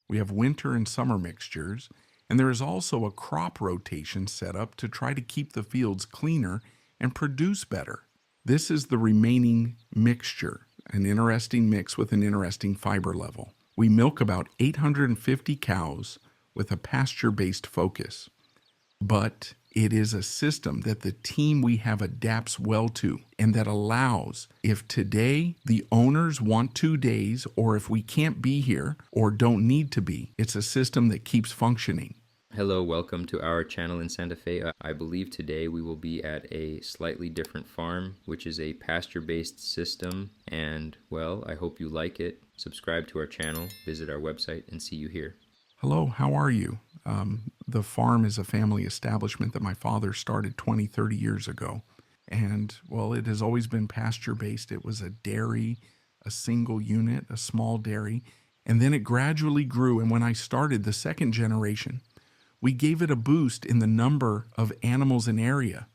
We have winter and summer mixtures, and there is also a crop rotation set up to try to keep the fields cleaner and produce better. This is the remaining mixture, an interesting mix with an interesting fiber level. We milk about 850 cows with a pasture-based focus. But it is a system that the team we have adapts well to and that allows, if today the owners want 2 days, or if we can't be here or don't need to be, it's a system that keeps functioning. Hello, welcome to our channel in Santa Fe. I believe today we will be at a slightly different farm, which is a pasture-based system, and well, I hope you like it. Subscribe to our channel, visit our website, and see you here. Hello, how are you? The farm is a family establishment that my father started 20, 30 years ago. And, well, it has always been pasture-based. It was a dairy, a single unit, a small dairy, and then it gradually grew. And when I started the second generation, we gave it a boost in the number of animals in area.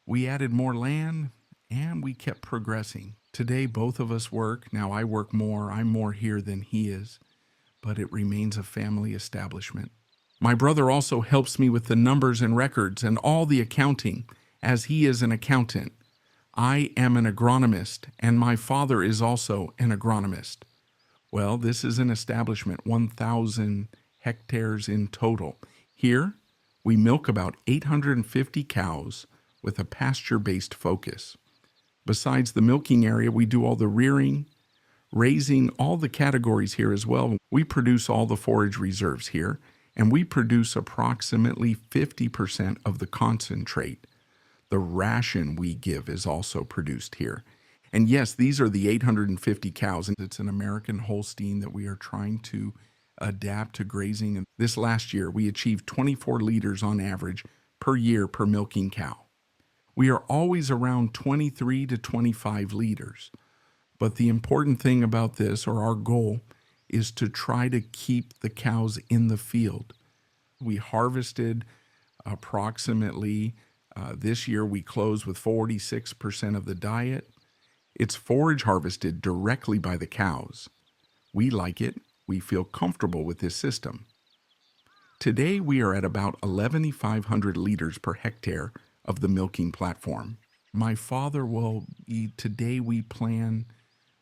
We added more land, and we kept progressing. Today, both of us work. Now I work more. I'm more here than he is, but it remains a family establishment. My brother also helps me with the numbers and records and all the accounting, as he is an accountant. I am an agronomist, and my father is also an agronomist. Well, this is an establishment, 1,000 hectares in total. Here, we milk about 850 cows with a pasture-based focus. Besides the milking area, we do all the rearing, raising, all the categories here as well. We produce all the forage reserves here, and we produce approximately 50% of the concentrate. The ration we give is also produced here. And yes, these are the 850 cows, and it's an American Holstein that we are trying to adapt to grazing. And this last year, we achieved 24 liters on average per year per milking cow. We are always around 23 to 25 liters. But the important thing about this, or our goal, is to try to keep the cows in the field. We harvested approximately, this year we closed with 46% of the diet. It's forage harvested directly by the cows. We like it. We feel comfortable with this system. Today we are at about 11,500 liters per hectare of the milking platform. My father today we plan,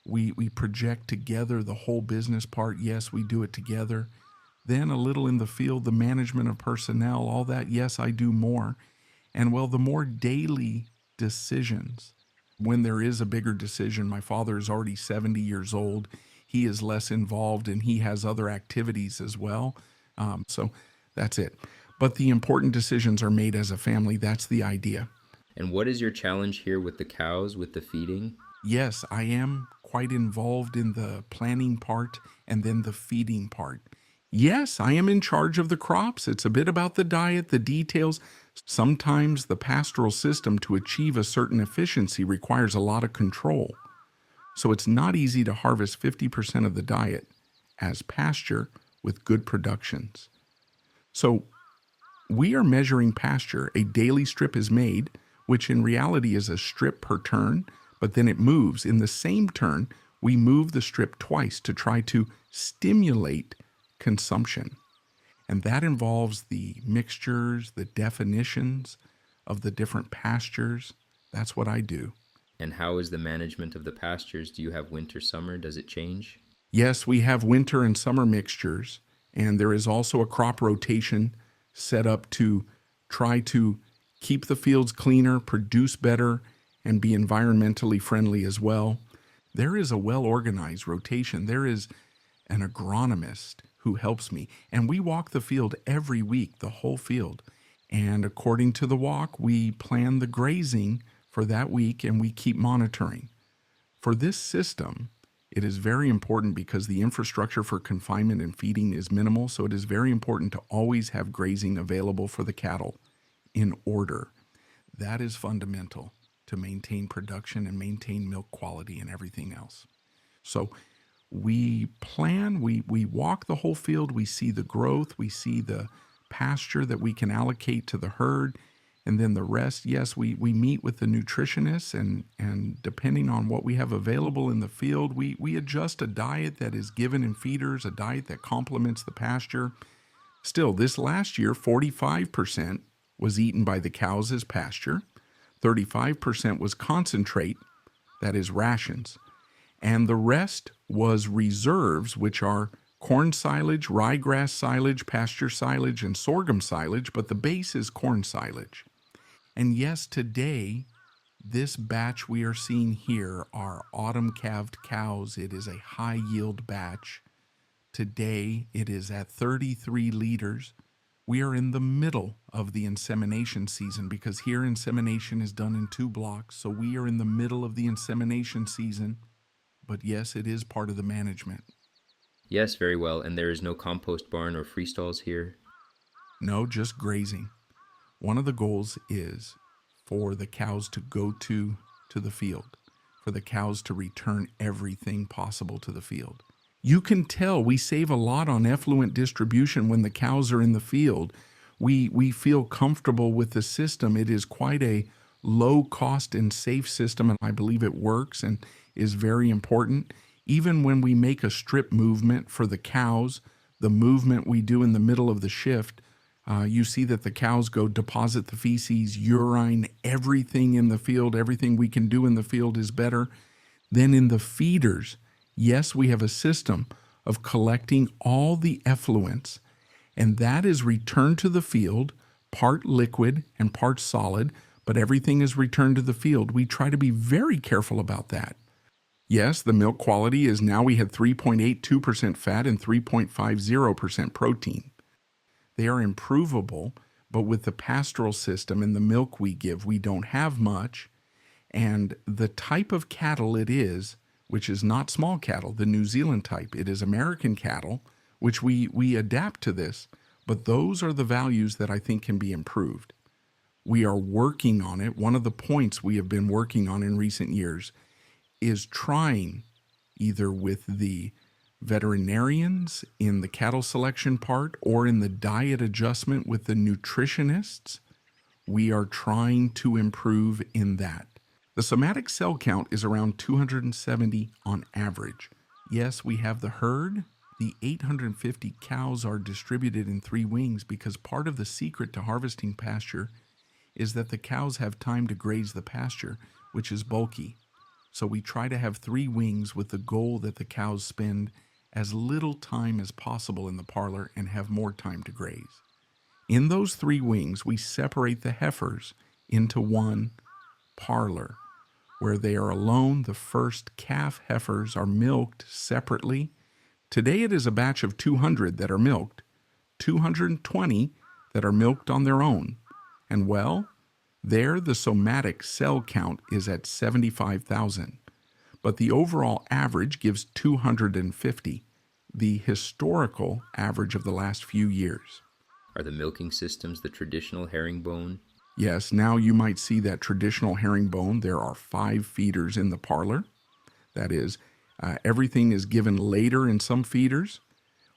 we project together the whole business part. Yes, we do it together. Then a little in the field, the management of personnel, all that. Yes, I do more. And well, the more daily decisions, when there is a bigger decision, my father is already 70 years old. He is less involved and he has other activities as well. So that's it. But the important decisions are made as a family. That's the idea. And what is your challenge here with the cows, with the feeding? Yes, I am quite involved in the planning part and then the feeding part. Yes, I am in charge of the crops. It's a bit about the diet, the details. Sometimes the pastoral system to achieve a certain efficiency requires a lot of control. So it's not easy to harvest 50% of the diet as pasture with good productions. So we are measuring pasture. A daily strip is made, which in reality is a strip per turn, but then it moves. In the same turn, we move the strip twice to try to stimulate consumption. And that involves the mixtures, the definitions of the different pastures. That's what I do. And how is the management of the pastures? Do you have winter, summer? Does it change? Yes, we have winter and summer mixtures, and there is also a crop rotation set up to try to keep the fields cleaner, produce better, and be environmentally friendly as well. There is a well-organized rotation. There is an agronomist who helps me, and we walk the field every week, the whole field. And according to the walk, we plan the grazing for that week, and we keep monitoring. For this system, it is very important because the infrastructure for confinement and feeding is minimal, so it is very important to always have grazing available for the cattle in order. That is fundamental to maintain production and maintain milk quality and everything else. So we plan, we walk the whole field, we see the growth, we see the pasture that we can allocate to the herd, And then the rest, yes, we meet with the nutritionists, and depending on what we have available in the field, we adjust a diet that is given in feeders, a diet that complements the pasture. Still, this last year, 45% was eaten by the cows as pasture, 35% was concentrate, that is rations, and the rest was reserves, which are corn silage, ryegrass silage, pasture silage, and sorghum silage, but the base is corn silage. And yes, today, this batch we are seeing here are autumn calved cows. It is a high yield batch. Today, it is at 33 liters. We are in the middle of the insemination season because here insemination is done in 2 blocks. So we are in the middle of the insemination season. But yes, it is part of the management. Yes, very well. And there is no compost barn or free stalls here? No, just grazing. One of the goals is for the cows to go to the field, for the cows to return everything possible to the field. You can tell we save a lot on effluent distribution when the cows are in the field. We feel comfortable with the system. It is quite a low cost and safe system, and I believe it works and is very important. Even when we make a strip movement for the cows, the movement we do in the middle of the shift, you see that the cows go deposit the feces, urine, everything in the field, everything we can do in the field is better. Then in the feeders, yes, we have a system of collecting all the effluents, and that is returned to the field, part liquid and part solid, but everything is returned to the field. We try to be very careful about that. Yes, the milk quality is now we had 3.82% fat and 3.50% protein. They are improvable, but with the pastoral system and the milk we give, we don't have much. And the type of cattle it is, which is not small cattle, the New Zealand type, it is American cattle, which we adapt to this. But those are the values that I think can be improved. We are working on it. One of the points we have been working on in recent years is trying, either with the veterinarians in the cattle selection part or in the diet adjustment with the nutritionists, we are trying to improve in that. The somatic cell count is around 270 on average. Yes, we have the herd. The 850 cows are distributed in 3 wings because part of the secret to harvesting pasture is that the cows have time to graze the pasture, which is bulky. So we try to have 3 wings with the goal that the cows spend as little time as possible in the parlor and have more time to graze. In those 3 wings, we separate the heifers into one parlor where they are alone. The first calf heifers are milked separately. Today it is a batch of 200 that are milked, 220 that are milked on their own. And well, there the somatic cell count is at 75,000. But the overall average gives 250, the historical average of the last few years. Are the milking systems the traditional herringbone? Yes, now you might see that traditional herringbone. There are 5 feeders in the parlor. That is, everything is given later in some feeders.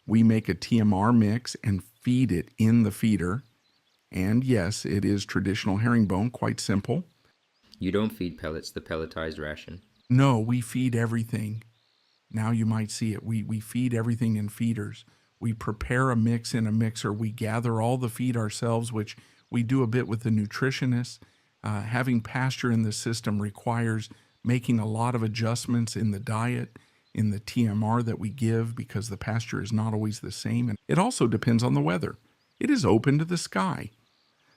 We make a TMR mix and feed it in the feeder. And yes, it is traditional herringbone, quite simple. You don't feed pellets, the pelletized ration? No, we feed everything. Now you might see it. We feed everything in feeders. We prepare a mix in a mixer. We gather all the feed ourselves, which we do a bit with the nutritionists. Having pasture in the system requires making a lot of adjustments in the diet, in the TMR that we give, because the pasture is not always the same. And it also depends on the weather. It is open to the sky.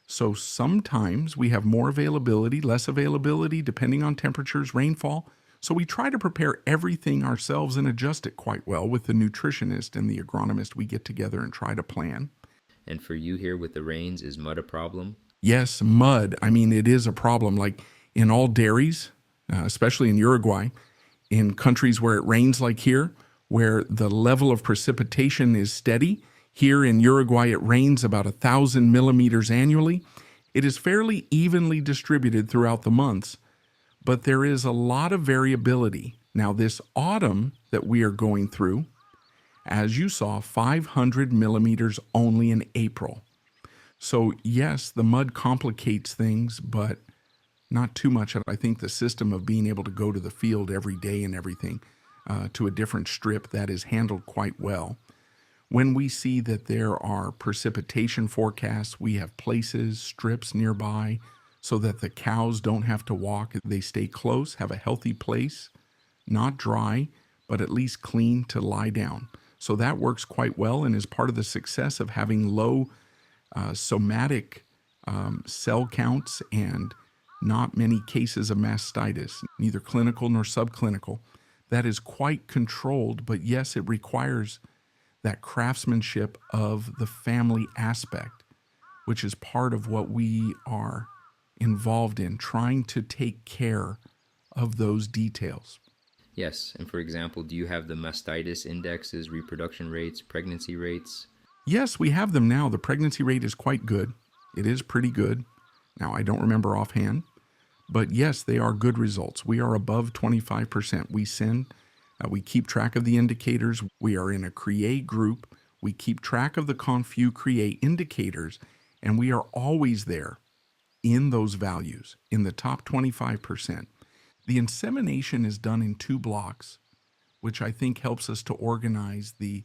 So sometimes we have more availability, less availability, depending on temperatures, rainfall. So we try to prepare everything ourselves and adjust it quite well with the nutritionist and the agronomist. We get together and try to plan. And for you here with the rains, is mud a problem? Yes, mud. I mean, it is a problem. Like in all dairies, especially in Uruguay, in countries where it rains like here, where the level of precipitation is steady. Here in Uruguay, it rains about 1,000 millimeters annually. It is fairly evenly distributed throughout the months, but there is a lot of variability. Now, this autumn that we are going through, as you saw, 500 millimeters only in April. So, yes, the mud complicates things, but not too much. I think the system of being able to go to the field every day and everything to a different strip, that is handled quite well. When we see that there are precipitation forecasts, we have places, strips nearby so that the cows don't have to walk. They stay close, have a healthy place, not dry, but at least clean to lie down. So that works quite well and is part of the success of having low somatic cell counts and not many cases of mastitis, neither clinical nor subclinical. That is quite controlled, but yes, it requires that craftsmanship of the family aspect, which is part of what we are involved in, trying to take care of those details. Yes, and for example, do you have the mastitis indexes, reproduction rates, pregnancy rates? Yes, we have them now. The pregnancy rate is quite good. It is pretty good. Now, I don't remember offhand, but yes, they are good results. We are above 25%. We keep track of the indicators. We are in a CREATE group. We keep track of the Confu CREATE indicators, and we are always there in those values, in the top 25%. The insemination is done in 2 blocks, which I think helps us to organize. The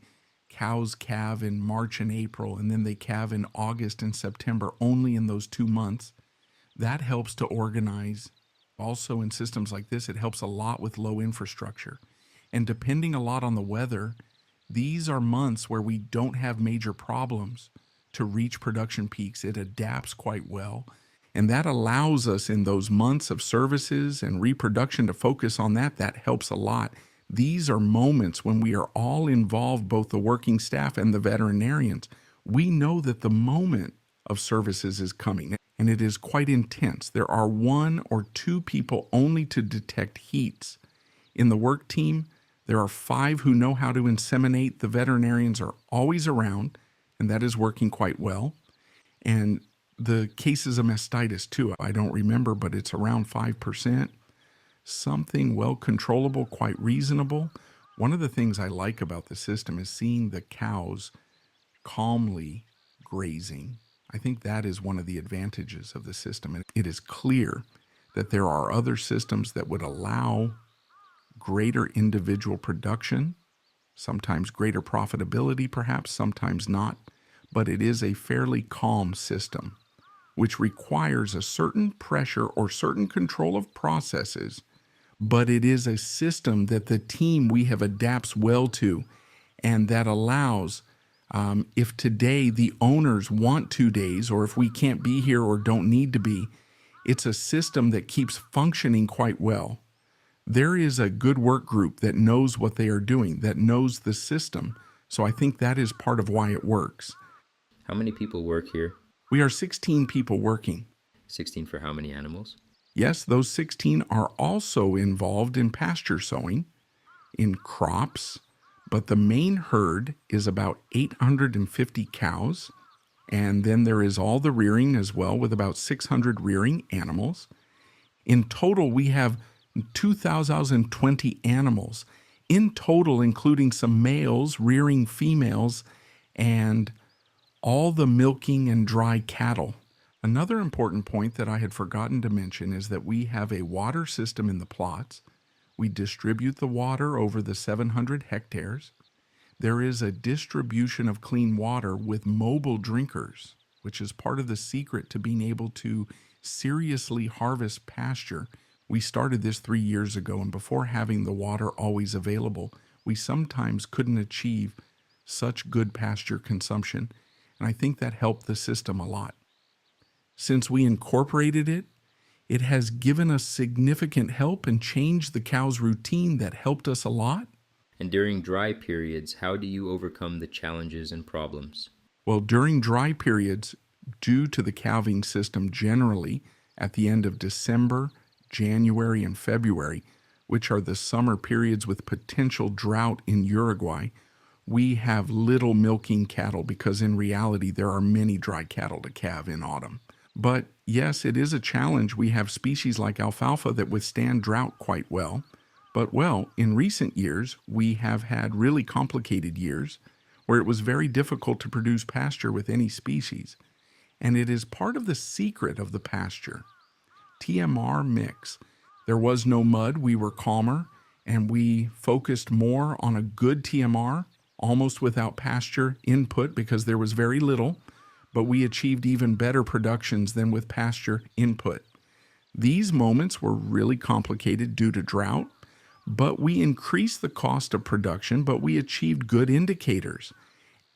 cows calve in March and April, and then they calve in August and September, only in those 2 months. That helps to organize. Also, in systems like this, it helps a lot with low infrastructure. And depending a lot on the weather, these are months where we don't have major problems to reach production peaks. It adapts quite well. And that allows us in those months of services and reproduction to focus on that. That helps a lot. These are moments when we are all involved, both the working staff and the veterinarians. We know that the moment of services is coming, and it is quite intense. There are 1 or 2 people only to detect heats. In the work team, there are 5 who know how to inseminate. The veterinarians are always around, and that is working quite well. And the cases of mastitis, too, I don't remember, but it's around 5%. Something well controllable, quite reasonable. One of the things I like about the system is seeing the cows calmly grazing. I think that is one of the advantages of the system. And it is clear that there are other systems that would allow greater individual production, sometimes greater profitability, perhaps, sometimes not. But it is a fairly calm system, which requires a certain pressure or certain control of processes, but it is a system that the team we have adapts well to, and that allows, if today the owners want 2 days, or if we can't be here or don't need to be, it's a system that keeps functioning quite well. There is a good work group that knows what they are doing, that knows the system. So I think that is part of why it works. How many people work here? We are 16 people working. 16 for how many animals? Yes, those 16 are also involved in pasture sowing, in crops, but the main herd is about 850 cows, and then there is all the rearing as well, with about 600 rearing animals. In total, we have 2,020 animals. In total, including some males rearing females and all the milking and dry cattle. Another important point that I had forgotten to mention is that we have a water system in the plots. We distribute the water over the 700 hectares. There is a distribution of clean water with mobile drinkers, which is part of the secret to being able to seriously harvest pasture. We started this 3 years ago, and before having the water always available, we sometimes couldn't achieve such good pasture consumption, and I think that helped the system a lot. Since we incorporated it, it has given us significant help and changed the cow's routine that helped us a lot. And during dry periods, how do you overcome the challenges and problems? Well, during dry periods, due to the calving system generally at the end of December, January, and February, which are the summer periods with potential drought in Uruguay, we have little milking cattle because in reality there are many dry cattle to calve in autumn. But yes, it is a challenge. We have species like alfalfa that withstand drought quite well. But well, in recent years, we have had really complicated years where it was very difficult to produce pasture with any species. and it is part of the secret of the pasture. TMR mix. There was no mud, we were calmer, and we focused more on a good TMR, almost without pasture input because there was very little, but we achieved even better productions than with pasture input. These moments were really complicated due to drought, but we increased the cost of production, but we achieved good indicators.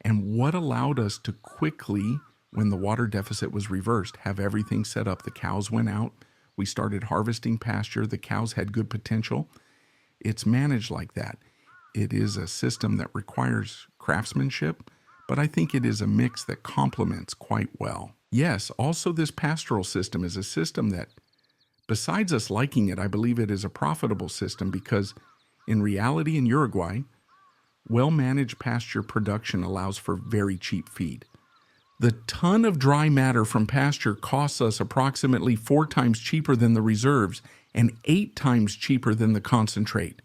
And what allowed us to quickly, when the water deficit was reversed, have everything set up. The cows went out. We started harvesting pasture. The cows had good potential. It's managed like that. It is a system that requires craftsmanship, but I think it is a mix that complements quite well. Yes, also this pastoral system is a system that, besides us liking it, I believe it is a profitable system because in reality in Uruguay, well-managed pasture production allows for very cheap feed. The ton of dry matter from pasture costs us approximately 4 times cheaper than the reserves and 8 times cheaper than the concentrate.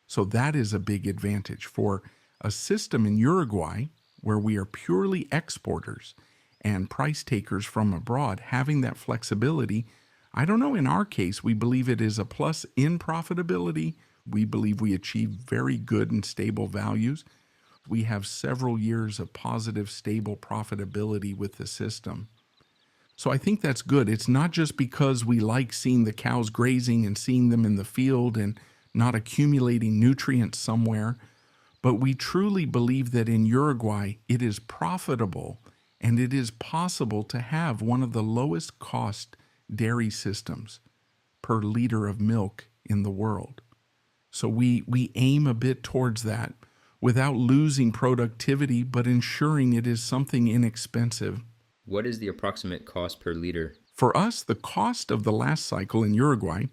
So that is a big advantage for a system in Uruguay where we are purely exporters and price takers from abroad. Having that flexibility, I don't know, in our case, we believe it is a plus in profitability. We believe we achieve very good and stable values. We have several years of positive, stable profitability with the system. So I think that's good. It's not just because we like seeing the cows grazing and seeing them in the field and not accumulating nutrients somewhere, but we truly believe that in Uruguay it is profitable and it is possible to have one of the lowest cost dairy systems per liter of milk in the world. So we aim a bit towards that without losing productivity, but ensuring it is something inexpensive. What is the approximate cost per liter? For us, the cost of the last cycle in Uruguay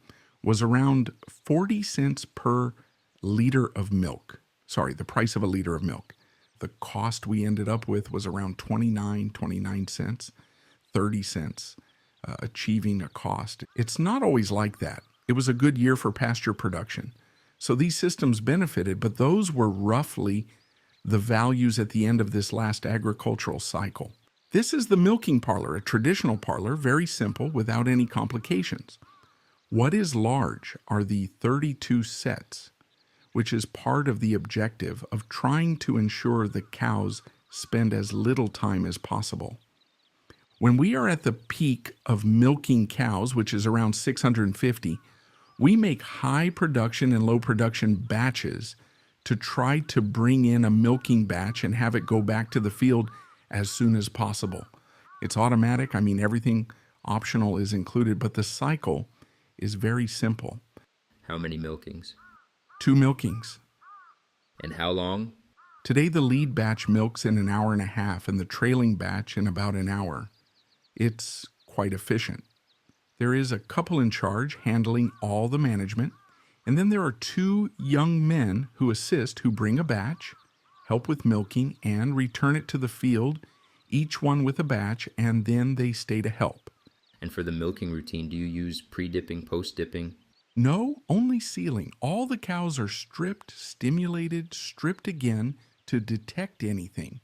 was around 40 cents per liter of milk. Sorry, the price of a liter of milk. The cost we ended up with was around 29 cents, 30 cents, achieving a cost. It's not always like that. It was a good year for pasture production. So these systems benefited, but those were roughly the values at the end of this last agricultural cycle. This is the milking parlor, a traditional parlor, very simple, without any complications. What is large are the 32 sets, which is part of the objective of trying to ensure the cows spend as little time as possible. When we are at the peak of milking cows, which is around 650, we make high production and low production batches to try to bring in a milking batch and have it go back to the field as soon as possible. It's automatic. I mean, everything optional is included, but the cycle is very simple. How many milkings? 2 milkings. And how long? Today, the lead batch milks in an hour and a half and the trailing batch in about an hour. It's quite efficient. There is a couple in charge handling all the management, and then there are 2 young men who assist, who bring a batch, help with milking, and return it to the field, each one with a batch, and then they stay to help. And for the milking routine, do you use pre-dipping, post-dipping? No, only sealing. All the cows are stripped, stimulated, stripped again to detect anything,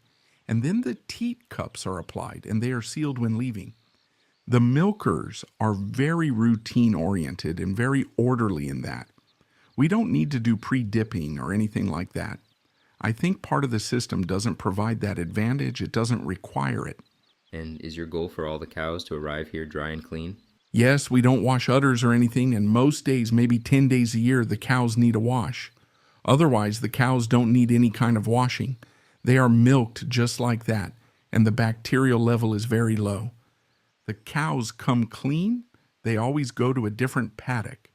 and then the teat cups are applied, and they are sealed when leaving. The milkers are very routine-oriented and very orderly in that. We don't need to do pre-dipping or anything like that. I think part of the system doesn't provide that advantage. It doesn't require it. And is your goal for all the cows to arrive here dry and clean? Yes, we don't wash udders or anything, and most days, maybe 10 days a year, the cows need a wash. Otherwise, the cows don't need any kind of washing. They are milked just like that, and the bacterial level is very low. The cows come clean. They always go to a different paddock.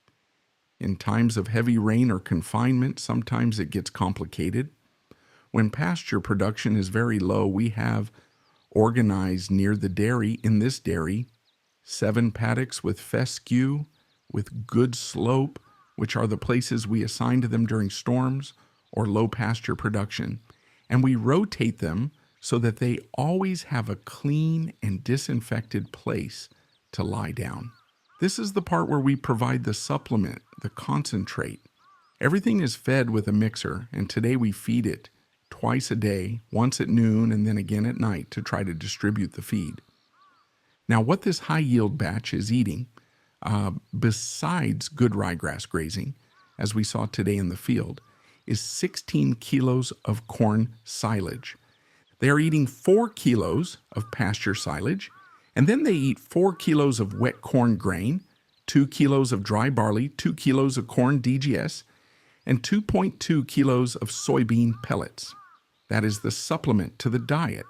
In times of heavy rain or confinement, sometimes it gets complicated. When pasture production is very low, we have organized near the dairy, in this dairy, 7 paddocks with fescue, with good slope, which are the places we assign to them during storms or low pasture production. And we rotate them so that they always have a clean and disinfected place to lie down. This is the part where we provide the supplement, the concentrate. Everything is fed with a mixer, and today we feed it twice a day, once at noon and then again at night to try to distribute the feed. Now, what this high yield batch is eating, besides good ryegrass grazing, as we saw today in the field, is 16 kilos of corn silage. They are eating 4 kilos of pasture silage, and then they eat 4 kilos of wet corn grain, 2 kilos of dry barley, 2 kilos of corn DGS, and 2.2 kilos of soybean pellets. That is the supplement to the diet.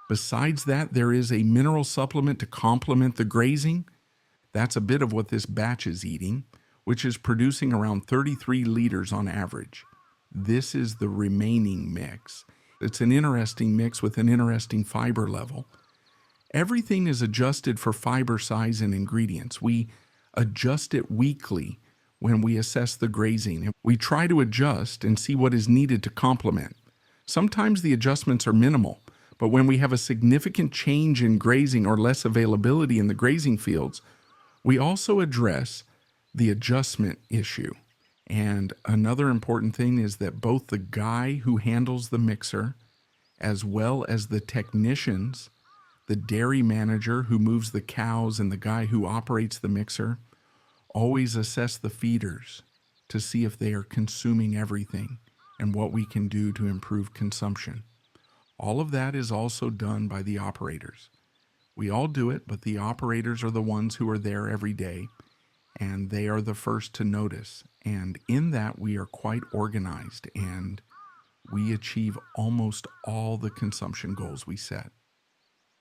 Besides that, there is a mineral supplement to complement the grazing. That's a bit of what this batch is eating, which is producing around 33 liters on average. This is the remaining mix. It's an interesting mix with an interesting fiber level. Everything is adjusted for fiber size and ingredients. We adjust it weekly when we assess the grazing. We try to adjust and see what is needed to complement. Sometimes the adjustments are minimal, but when we have a significant change in grazing or less availability in the grazing fields, we also address the adjustment issue. And another important thing is that both the guy who handles the mixer, as well as the technicians, the dairy manager who moves the cows, and the guy who operates the mixer, always assess the feeders to see if they are consuming everything and what we can do to improve consumption. All of that is also done by the operators. We all do it, but the operators are the ones who are there every day, and they are the first to notice. And in that, we are quite organized, and we achieve almost all the consumption goals we set.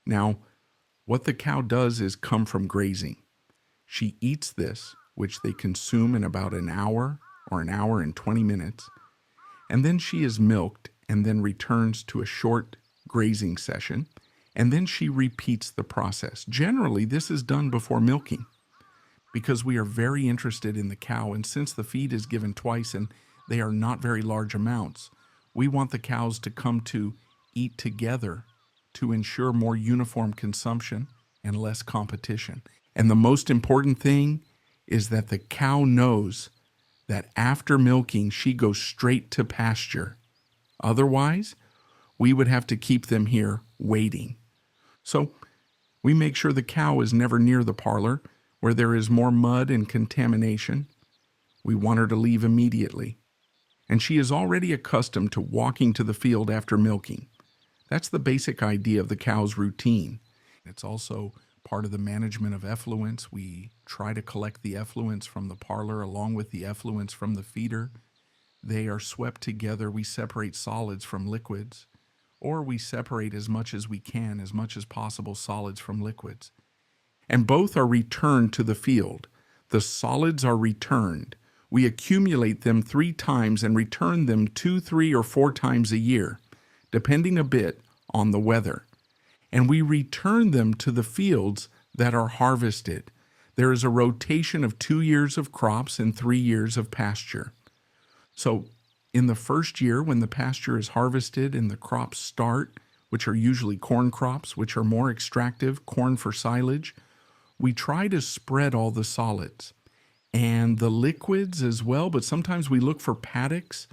Now, what the cow does is come from grazing. She eats this, which they consume in about an hour or an hour and 20 minutes, and then she is milked and then returns to a short grazing session, and then she repeats the process. Generally, this is done before milking because we are very interested in the cow, and since the feed is given twice and they are not very large amounts, we want the cows to come to eat together to ensure more uniform consumption and less competition. And the most important thing is that the cow knows that after milking, she goes straight to pasture. Otherwise, we would have to keep them here waiting. So we make sure the cow is never near the parlor where there is more mud and contamination. We want her to leave immediately. And she is already accustomed to walking to the field after milking. That's the basic idea of the cow's routine. It's also part of the management of effluents. We try to collect the effluents from the parlor along with the effluents from the feeder. They are swept together. We separate solids from liquids, or we separate as much as we can, as much as possible, solids from liquids. And both are returned to the field. The solids are returned. We accumulate them 3 times and return them 2, 3, or 4 times a year, depending a bit on the weather. And we return them to the fields that are harvested. There is a rotation of 2 years of crops and 3 years of pasture. So in the first year, when the pasture is harvested and the crops start, which are usually corn crops, which are more extractive, corn for silage, we try to spread all the solids and the liquids as well, but sometimes we look for paddocks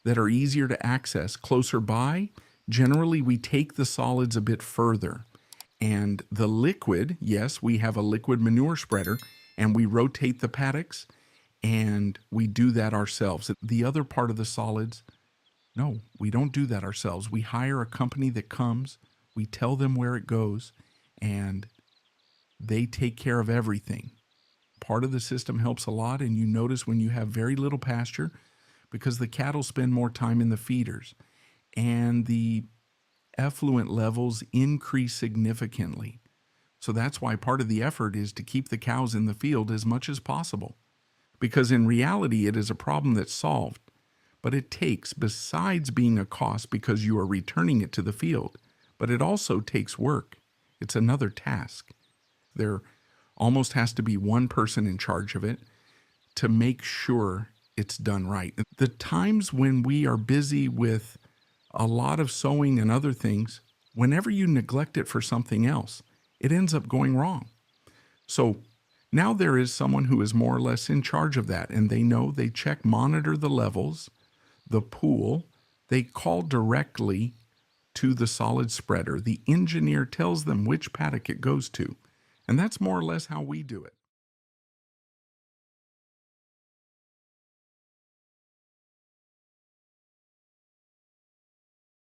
that are easier to access closer by. Generally, we take the solids a bit further. And the liquid, yes, we have a liquid manure spreader, and we rotate the paddocks, and we do that ourselves. The other part of the solids, no, we don't do that ourselves. We hire a company that comes, we tell them where it goes, and they take care of everything. Part of the system helps a lot, and you notice when you have very little pasture, because the cattle spend more time in the feeders, and the effluent levels increase significantly. So that's why part of the effort is to keep the cows in the field as much as possible, because in reality it is a problem that's solved, but it takes, besides being a cost because you are returning it to the field, but it also takes work. It's another task. There almost has to be one person in charge of it to make sure it's done right. The times when we are busy with a lot of sowing and other things, whenever you neglect it for something else, it ends up going wrong. So now there is someone who is more or less in charge of that, and they know, they check, monitor the levels, the pool, they call directly to the solid spreader. The engineer tells them which paddock it goes to. And that's more or less how we do it.